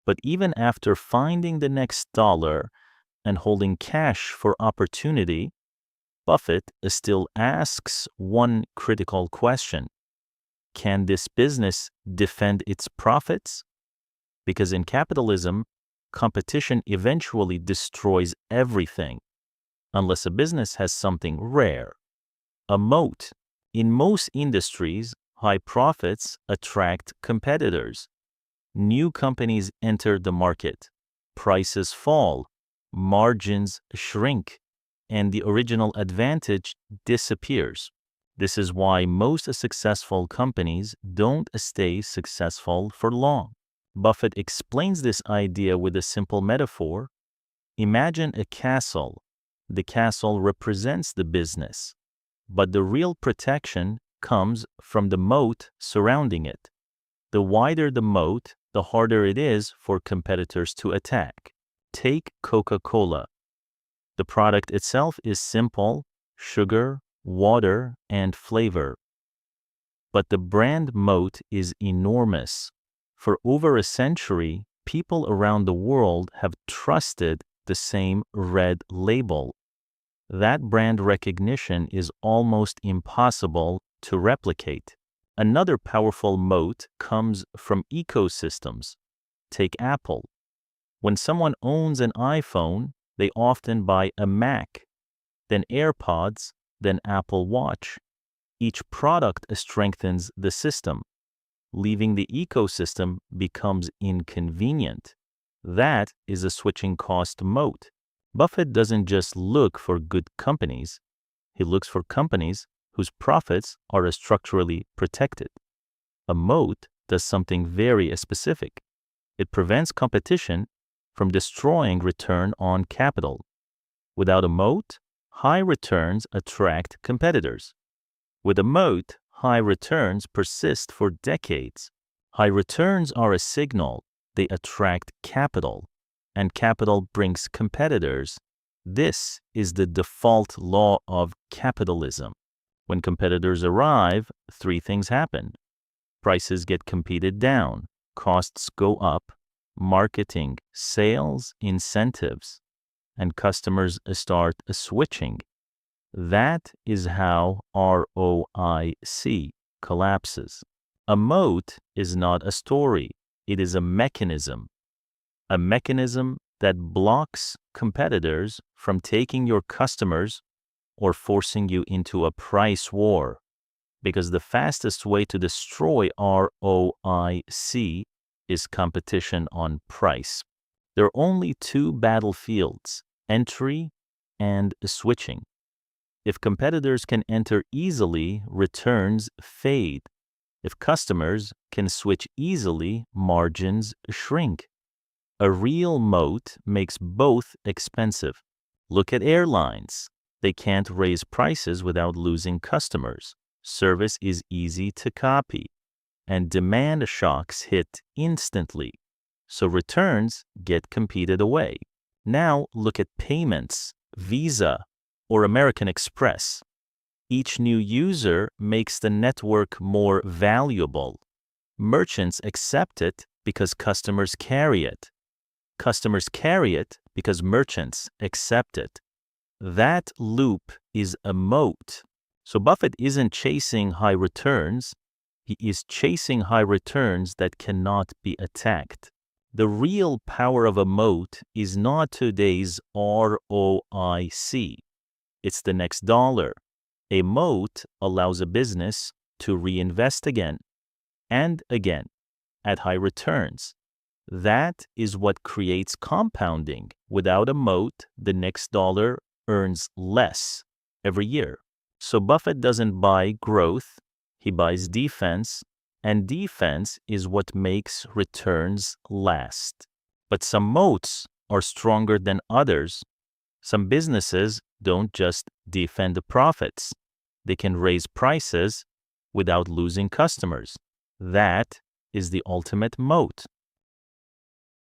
But even after finding the next dollar and holding cash for opportunity, Buffett still asks one critical question. Can this business defend its profits? Because in capitalism, competition eventually destroys everything, unless a business has something rare, a moat. In most industries, high profits attract competitors. New companies enter the market, prices fall, margins shrink, and the original advantage disappears. This is why most successful companies don't stay successful for long. Buffett explains this idea with a simple metaphor. Imagine a castle. The castle represents the business, but the real protection comes from the moat surrounding it. The wider the moat, the harder it is for competitors to attack. Take Coca-Cola. The product itself is simple: sugar, water, and flavor. But the brand moat is enormous. For over a century, people around the world have trusted the same red label. That brand recognition is almost impossible to replicate. Another powerful moat comes from ecosystems. Take Apple. When someone owns an iPhone, they often buy a Mac, then AirPods, then Apple Watch. Each product strengthens the system. Leaving the ecosystem becomes inconvenient. That is a switching cost moat. Buffett doesn't just look for good companies. He looks for companies whose profits are structurally protected. A moat does something very specific. It prevents competition from destroying return on capital. Without a moat, high returns attract competitors. With a moat, high returns persist for decades. High returns are a signal. They attract capital, and capital brings competitors. This is the default law of capitalism. When competitors arrive, three things happen. Prices get competed down, costs go up, marketing, sales, incentives, and customers start switching. That is how ROIC collapses. A moat is not a story. It is a mechanism that blocks competitors from taking your customers or forcing you into a price war. Because the fastest way to destroy ROIC is competition on price. There are only two battlefields: entry and switching. If competitors can enter easily, returns fade. If customers can switch easily, margins shrink. A real moat makes both expensive. Look at airlines. They can't raise prices without losing customers. Service is easy to copy, and demand shocks hit instantly, so returns get competed away. Now look at payments, Visa or American Express. Each new user makes the network more valuable. Merchants accept it because customers carry it. Customers carry it because merchants accept it. That loop is a moat. So Buffett isn't chasing high returns. He is chasing high returns that cannot be attacked. The real power of a moat is not today's ROIC. It's the next dollar. A moat allows a business to reinvest again and again at high returns. That is what creates compounding. Without a moat, the next dollar earns less every year. So Buffett doesn't buy growth, he buys defense, and defense is what makes returns last. But some moats are stronger than others. Some businesses don't just defend the profits. They can raise prices without losing customers. That is the ultimate moat.